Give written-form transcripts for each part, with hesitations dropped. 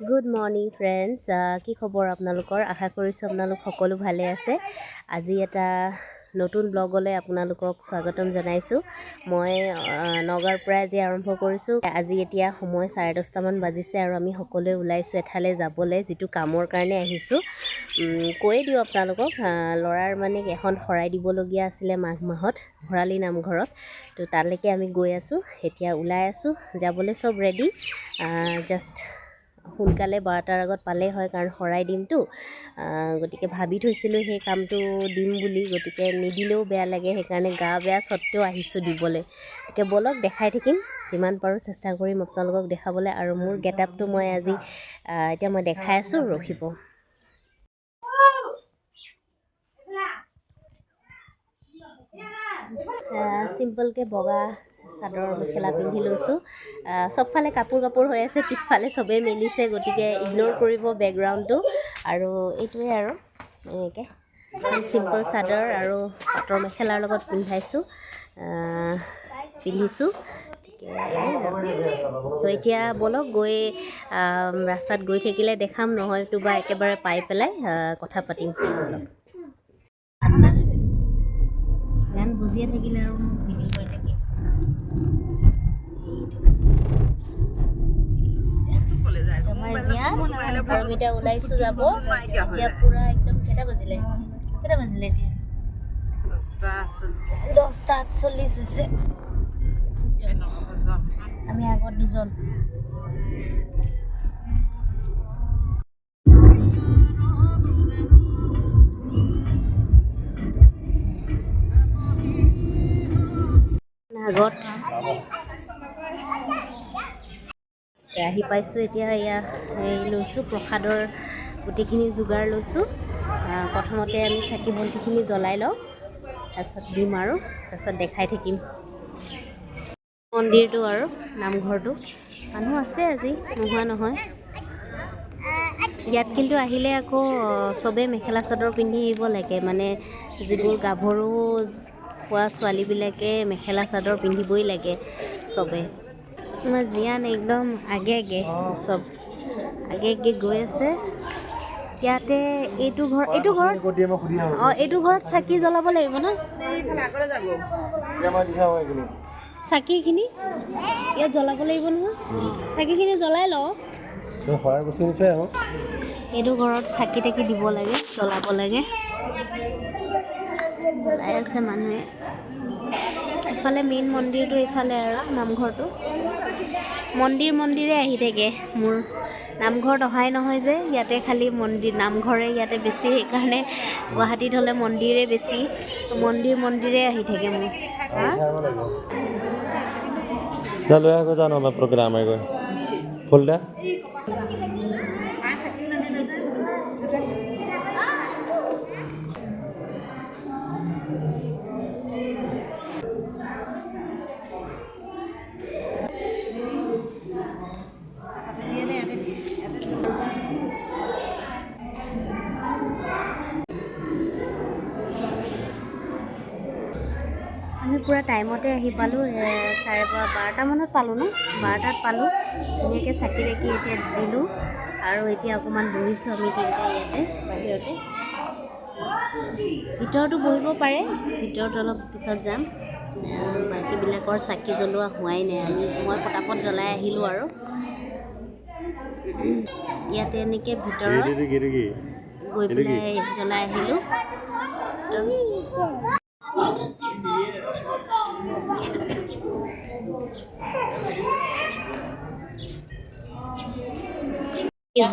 Good morning friends, কি খবৰ আপোনালোকৰ? আশা কৰিছোঁ আপোনালোক সকলো ভালে আছে। আজি এটা নতুন ব্লগলৈ আপোনালোকক স্বাগতম জনাইছোঁ। মই নগাঁৱৰ পৰা আজি আৰম্ভ কৰিছোঁ। আজি এতিয়া সময় 10:30মান বাজিছে আৰু আমি সকলোৱে ওলাইছোঁ এঠাইলৈ যাবলৈ, যিটো কামৰ কাৰণে আহিছোঁ। কৈয়ে দিওঁ আপোনালোকক, ল'ৰাৰ মানে এখন শৰাই দিবলগীয়া আছিলে মাঘ মাহত ভৰালি নামঘৰত। তো তালৈকে আমি গৈ আছোঁ, এতিয়া ওলাই আছোঁ যাবলৈ। চব ৰেডি, জাষ্ট সোনকালে 12টাৰ আগত পালেই হয়, কাৰণ শৰাই দিমতো। গতিকে ভাবি থৈছিলোঁ সেই কামটো দিম বুলি, গতিকে নিদিলেও বেয়া লাগে, সেইকাৰণে গা বেয়া স্বত্বেও আহিছোঁ দিবলৈ। গতিকে ব'লক দেখাই থাকিম, যিমান পাৰোঁ চেষ্টা কৰিম আপোনালোকক দেখাবলৈ। আৰু মোৰ গেটআপটো মই আজি এতিয়া মই দেখাই আছোঁ, ৰখিব। চিম্পলকৈ বগা চাদৰ মেখেলা পিন্ধি লৈছোঁ। চবফালে কাপোৰ হৈ আছে, পিছফালে চবেই মেলিছে, গতিকে ইগন'ৰ কৰিব বেকগ্ৰাউণ্ডটো। আৰু এইটোৱে আৰু এনেকৈ চিম্পল চাদৰ আৰু পাটৰ মেখেলাৰ লগত পিন্ধিছোঁ। তো এতিয়া ব'লক, গৈ ৰাস্তাত গৈ থাকিলে দেখাম, নহয়তো বা একেবাৰে পাই পেলাই কথা পাতিম। গান বজিয়ে থাকিলে আৰু ভিডিঅ' কৰি থাকিম। আমাৰ জীয়ান আৰু এতিয়া ওলাইছোঁ যাব। এতিয়া পূৰা একদম কেইটা বাজিলে এতিয়া? 10:48 হৈছে। আমি আগত দুজন। আগত আহি পাইছোঁ এতিয়া। লৈছোঁ প্ৰসাদৰ গোটেইখিনি যোগাৰ লৈছোঁ। প্ৰথমতে আমি চাকি বন্তিখিনি জ্বলাই লওঁ, তাৰপিছত দিম আৰু তাৰপিছত দেখাই থাকিম মন্দিৰটো আৰু নামঘৰটো। মানুহ আছে আজি, নোহোৱা নহয়। ইয়াত কিন্তু আহিলে আকৌ চবেই মেখেলা চাদৰ পিন্ধি আহিব লাগে, মানে যিবোৰ গাভৰু হোৱা ছোৱালীবিলাকে মেখেলা চাদৰ পিন্ধিবই লাগে চবে। আমাৰ জীয়ান একদম আগে চব আগে গৈ আছে। ইয়াতে এইটো ঘৰত চাকি জ্বলাব লাগিব ন? চাকিখিনি ইয়াত জ্বলাব লাগিব নহয়, চাকিখিনি জ্বলাই লওঁ। এইটো ঘৰত চাকি তাকি দিব লাগে, জ্বলাব লাগে। জ্বলাই আছে মানুহে। ইফালে মেইন মন্দিৰটো, এইফালে আৰু নামঘৰটো। মন্দিৰে আহি থাকে মোৰ। নামঘৰত অহাই নহয় যে, ইয়াতে খালি নামঘৰে ইয়াতে বেছি, সেইকাৰণে গুৱাহাটীত হ'লে মন্দিৰে বেছি। মন্দিৰে আহি থাকে মোৰ। আমি পূৰা টাইমতে আহি পালোঁ। 12টামানত পালোঁ ন? 12টাত পালোঁ। ধুনীয়াকৈ চাকি তাকি এতিয়া দিলোঁ আৰু এতিয়া অকণমান বহিছোঁ আমি তিনিটা ইয়াতে বাহিৰতে। ভিতৰতো বহিব পাৰে, ভিতৰত অলপ পিছত যাম। বাকীবিলাকৰ চাকি জ্বলোৱা হোৱাই নাই, মই পটাপট জ্বলাই আহিলোঁ আৰু ইয়াতে এনেকৈ ভিতৰত গৈ পেলাই জ্বলাই আহিলোঁ।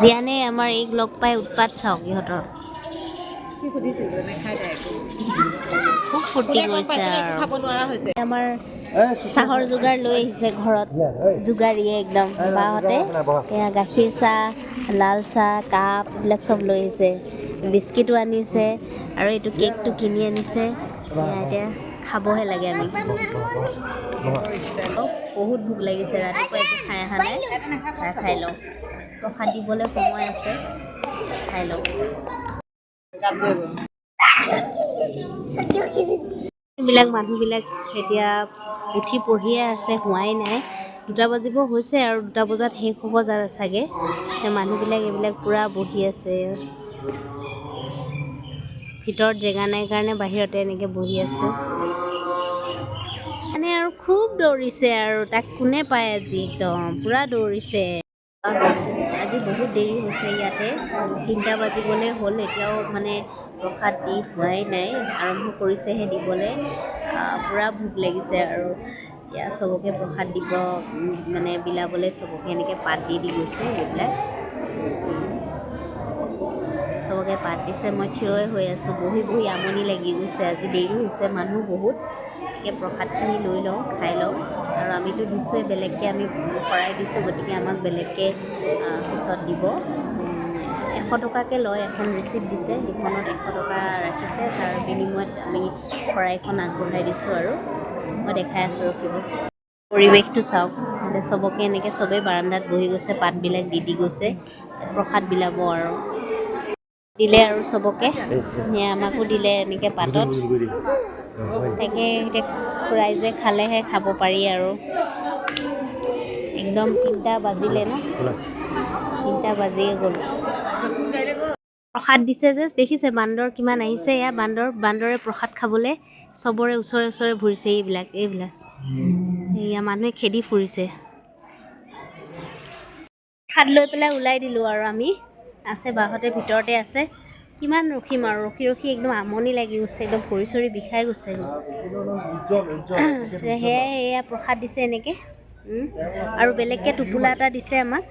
জীয়ানে আমাৰ এইক লগ পাই উৎপাত চাওক ইহঁতৰ। খুব ফূৰ্তি কৰিছে আৰু আমাৰ চাহৰ যোগাৰ লৈ আহিছে ঘৰত, যোগাৰীয়ে একদম বাহঁতে। এয়া গাখীৰ চাহ, লাল চাহ, কাপ এইবিলাক চব লৈ আহিছে। বিস্কিটো আনিছে আৰু এইটো কেকটো কিনি আনিছে। এতিয়া খাবহে লাগে আমি। বহুত ভোক লাগিছে, ৰাতিপুৱা একো খাই অহা নাই। চাহ খাই লওঁ, প্ৰসাদ দিবলৈ সময় আছে, খাই লওঁ। মানুহবিলাক এতিয়া উঠি পঢ়িয়ে আছে, হোৱাই নাই। 2টা বাজিব হৈছে আৰু 2টা বজাত শেষ হ'ব চাগে। মানুহবিলাক এইবিলাক পূৰা বহি আছে, ভিতৰত জেগা নাই কাৰণে বাহিৰতে এনেকৈ বহি আছে। মানে আৰু খুব দৌৰিছে আৰু তাক কোনে পায় আজি, একদম পূৰা দৌৰিছে। আজি বহুত দেৰি হৈছে, ইয়াতে 3টা বাজিবলৈ হ'ল, এতিয়াও মানে প্ৰসাদ দি হোৱাই নাই, আৰম্ভ কৰিছেহে দিবলৈ। পূৰা ভোক লাগিছে আৰু এতিয়া চবকে প্ৰসাদ দিব মানে বিলাবলৈ চবকে এনেকৈ পাত দি গৈছে। এইবিলাক চবকে পাত দিছে, মই থিয়ই হৈ আছোঁ, বহি বহি আমনি লাগি গৈছে। আজি দেৰি হৈছে, মানুহ বহুত। গতিকে প্ৰসাদখিনি লৈ লওঁ, খাই লওঁ। আৰু আমিতো দিছোঁৱে বেলেগকৈ, আমি শৰাই দিছোঁ, গতিকে আমাক বেলেগকৈ পিছত দিব। 100 টকাকৈ লয়, এখন ৰিচিপ্ট দিছে, সেইখনত 100 টকা ৰাখিছে, তাৰ বিনিময়ত আমি শৰাইখন আগবঢ়াই দিছোঁ। আৰু মই দেখাই আছোঁ, ৰখিব। পৰিৱেশটো চাওক, মানে চবকে এনেকৈ চবেই বাৰান্দাত বহি গৈছে, পাতবিলাক দি গৈছে, প্ৰসাদ বিলাব আৰু দিলে আৰু চবকে। আমাকো দিলে এনেকৈ পাতত, তাকে এতিয়া ৰাইজে খালেহে খাব পাৰি আৰু। একদম 3টা বাজিলে ন, 3টা বাজিয়ে গ'ল। প্ৰসাদ দিছে যে, দেখিছে বান্দৰ কিমান আহিছে। এয়া বান্দৰে প্ৰসাদ খাবলৈ চবৰে ওচৰে ওচৰে ঘূৰিছে। এইবিলাক এয়া মানুহে খেদি ফুৰিছে। প্ৰসাদ লৈ পেলাই ওলাই দিলোঁ আৰু আমি, আছে বাহঁতে ভিতৰতে আছে। কিমান ৰখিম আৰু, ৰখি ৰখি একদম আমনি লাগি গৈছে, একদম ভৰি চৰি বিষাই গৈছে। সেয়াই এয়া প্ৰসাদ দিছে এনেকৈ, আৰু বেলেগকৈ টোপোলা এটা দিছে আমাক,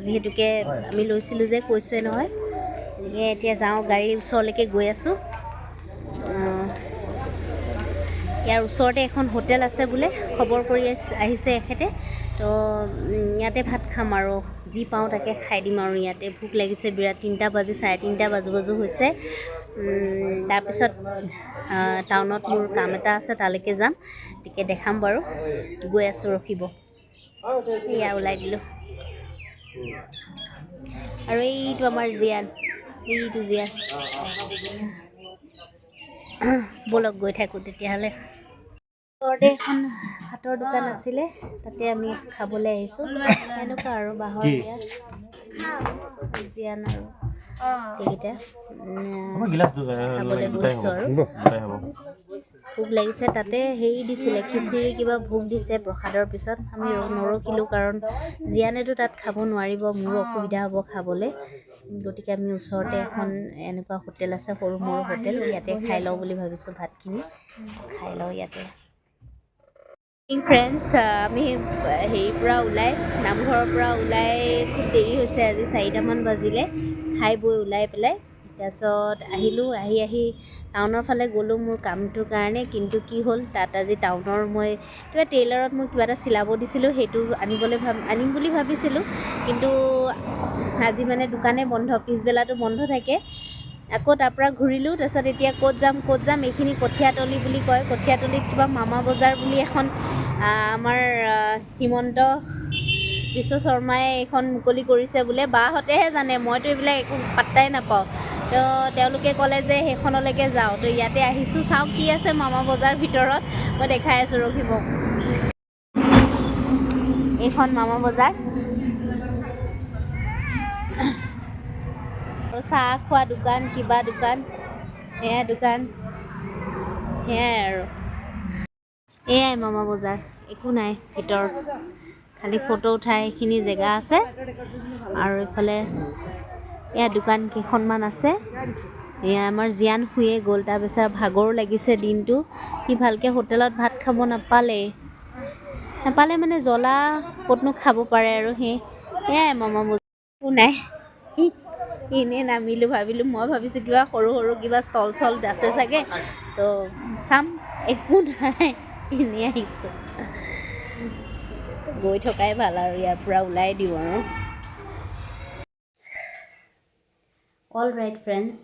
যিহেতুকে আমি লৈছিলোঁ যে, কৈছোৱে নহয়। গতিকে এতিয়া যাওঁ, গাড়ীৰ ওচৰলৈকে গৈ আছোঁ। ইয়াৰ ওচৰতে এখন হোটেল আছে বোলে, খবৰ কৰি আহিছে এখেতে। তো ইয়াতে ভাত খাম আৰু, যি পাওঁ তাকে খাই দিম আৰু। ইয়াতে ভোক লাগিছে বিৰাট, 3টা বাজি 3:30 বাজু হৈছে। তাৰপিছত টাউনত মোৰ কাম এটা আছে, তালৈকে যাম, গতিকে দেখাম বাৰু। গৈ আছোঁ, ৰখিব। এয়া ওলাই দিলোঁ। আৰু এইটো আমাৰ জিয়ান, এইটো জিয়ান। ব'লক গৈ থাকোঁ তেতিয়াহ'লে। ওচৰতে এখন হাতৰ দোকান আছিলে, তাতে আমি খাবলৈ আহিছোঁ। এনেকুৱা আৰু বাঁহৰ বিয়া জিয়ান আৰু এইকেইটা খাবলৈ বহিছোঁ আৰু। ভোক লাগিছে, তাতে হেৰি দিছিলে, খিচিৰি কিবা ভোগ দিছে প্ৰসাদৰ পিছত। আমি নৰখিলোঁ, কাৰণ জিয়ানেতো তাত খাব নোৱাৰিব, মোৰো অসুবিধা হ'ব খাবলৈ। গতিকে আমি ওচৰতে এখন এনেকুৱা হোটেল আছে, সৰু সৰু হোটেল, ইয়াতে খাই লওঁ বুলি ভাবিছোঁ। ভাতখিনি খাই লওঁ ইয়াতে। ফ্ৰেণ্ডছ, আমি হেৰিৰ পৰা নামঘৰৰ পৰা ওলাই খুব দেৰি হৈছে, আজি 4টামান বাজিলে। খাই বৈ ওলাই পেলাই তাৰপিছত আহিলোঁ। আহি টাউনৰ ফালে গ'লোঁ মোৰ কামটোৰ কাৰণে। কিন্তু কি হ'ল, তাত আজি টাউনৰ মই কিবা টেইলাৰত মোৰ কিবা এটা চিলাব দিছিলোঁ, সেইটো আনিম বুলি ভাবিছিলোঁ। কিন্তু আজি মানে দোকানে বন্ধ, পিছবেলাটো বন্ধ থাকে। আকৌ তাৰ পৰা ঘূৰিলোঁ। তাৰপিছত এতিয়া ক'ত যাম, এইখিনি কঠীয়াতলি বুলি কয়। কঠীয়াতলিত কিবা মামা বজাৰ বুলি এখন আমাৰ হিমন্ত বিশ্ব শৰ্মাই এইখন মুকলি কৰিছে বোলে। বাহঁতেহে জানে, মইতো এইবিলাক একো পাত্তাই নাপাওঁ। তো তেওঁলোকে ক'লে যে সেইখনলৈকে যাওঁ। তো ইয়াতে আহিছোঁ, চাওঁ কি আছে মামা বজাৰ ভিতৰত, মই দেখাই আছোঁ, ৰখিব। এইখন মামা বজাৰ, আৰু চাহ খোৱা দোকান, কিবা দোকান, সেয়া দোকান, সেয়াই আৰু। এয়াই মামা বজাৰ, একো নাই ভিতৰত, খালি ফটো উঠাই এইখিনি জেগা আছে। আৰু এইফালে এয়া দোকান কেইখনমান আছে। এয়া আমাৰ জিয়ান শুয়ে গ'ল, তাৰ বেচেৰা ভাগৰো লাগিছে দিনটো। সি ভালকৈ হোটেলত ভাত খাব নাপালে মানে জ্বলা ক'তনো খাব পাৰে আৰু। সেয়াই মামা বজাৰ, একো নাই। এনেই নামিলোঁ, মই ভাবিছোঁ কিবা সৰু সৰু কিবা ষ্টল আছে চাগে, তো চাম, একো নাই, এনেই আহিছোঁ। গৈ থকাই ভাল আৰু, ইয়াৰ পৰা ওলাই দিওঁ আৰু। অল ৰাইট ফ্ৰেণ্ডছ,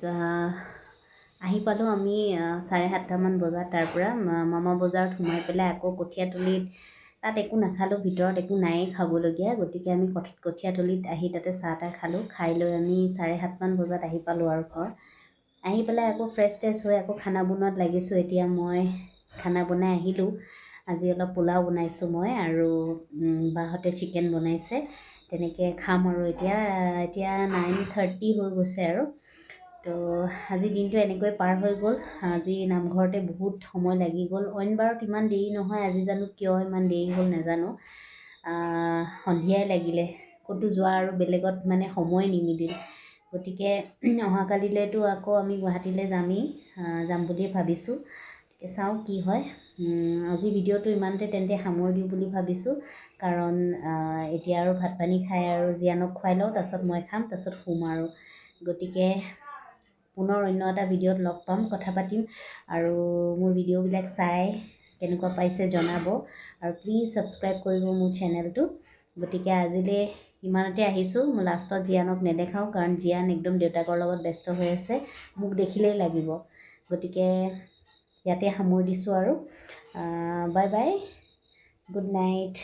আহি পালোঁ আমি 7:30মান বজাত। তাৰ পৰা মামা বজাৰত সোমাই পেলাই আকৌ কঠীয়াতলিত, তাত একো নাখালোঁ, ভিতৰত একো নায়েই খাবলগীয়া। গতিকে আমি কঠীয়াতলিত আহি তাতে চাহ তাহ খালোঁ। খাই লৈ আমি 7:30মান বজাত আহি পালোঁ আৰু ঘৰ। আহি পেলাই আকৌ ফ্ৰেছ হৈ আকৌ খানা বনোৱাত লাগিছোঁ। এতিয়া মই খানা বনাই আহিলোঁ। আজি অলপ পোলাও বনাইছোঁ মই আৰু বাহঁতে চিকেন বনাইছে। তেনেকৈ খাম আৰু এতিয়া 9:30 হৈ গৈছে আৰু। তো আজি দিনটো এনেকৈ পাৰ হৈ গ'ল। আজি নামঘৰতে বহুত সময় লাগি গ'ল। অইন বাৰত ইমান দেৰি নহয়, আজি জানো কিয় ইমান দেৰি হ'ল নাজানো। সন্ধিয়াই লাগিলে, ক'তো যোৱা আৰু বেলেগত মানে সময় নিমিলিল। গতিকে অহাকালিলৈতো আকৌ আমি গুৱাহাটীলৈ যাম বুলিয়ে ভাবিছোঁ। গতিকে চাওঁ কি হয়। আজি ভিডিঅ'টো ইমানতে তেন্তে সামৰি দিওঁ বুলি ভাবিছোঁ, কাৰণ এতিয়া আৰু ভাত পানী খাই আৰু জীয়ানক খুৱাই লওঁ, তাৰপিছত মই খাম, তাৰপিছত শুম আৰু। গতিকে পুনৰ অন্য এটা ভিডিঅ'ত লগ পাম, কথা পাতিম আৰু মোৰ ভিডিঅ'বিলাক চাই কেনেকুৱা পাইছে জনাব আৰু প্লিজ ছাবস্ক্ৰাইব কৰিব মোৰ চেনেলটো। গতিকে আজিলৈ ইমানতে আহিছোঁ। মই লাষ্টত জীয়ানক নেদেখাওঁ, কাৰণ জীয়ান একদম দেউতাকৰ লগত ব্যস্ত হৈ আছে, মোক দেখিলেই লাগিব। গতিকে ইয়াতে সামৰি দিছোঁ আৰু বাই বাই, গুড নাইট।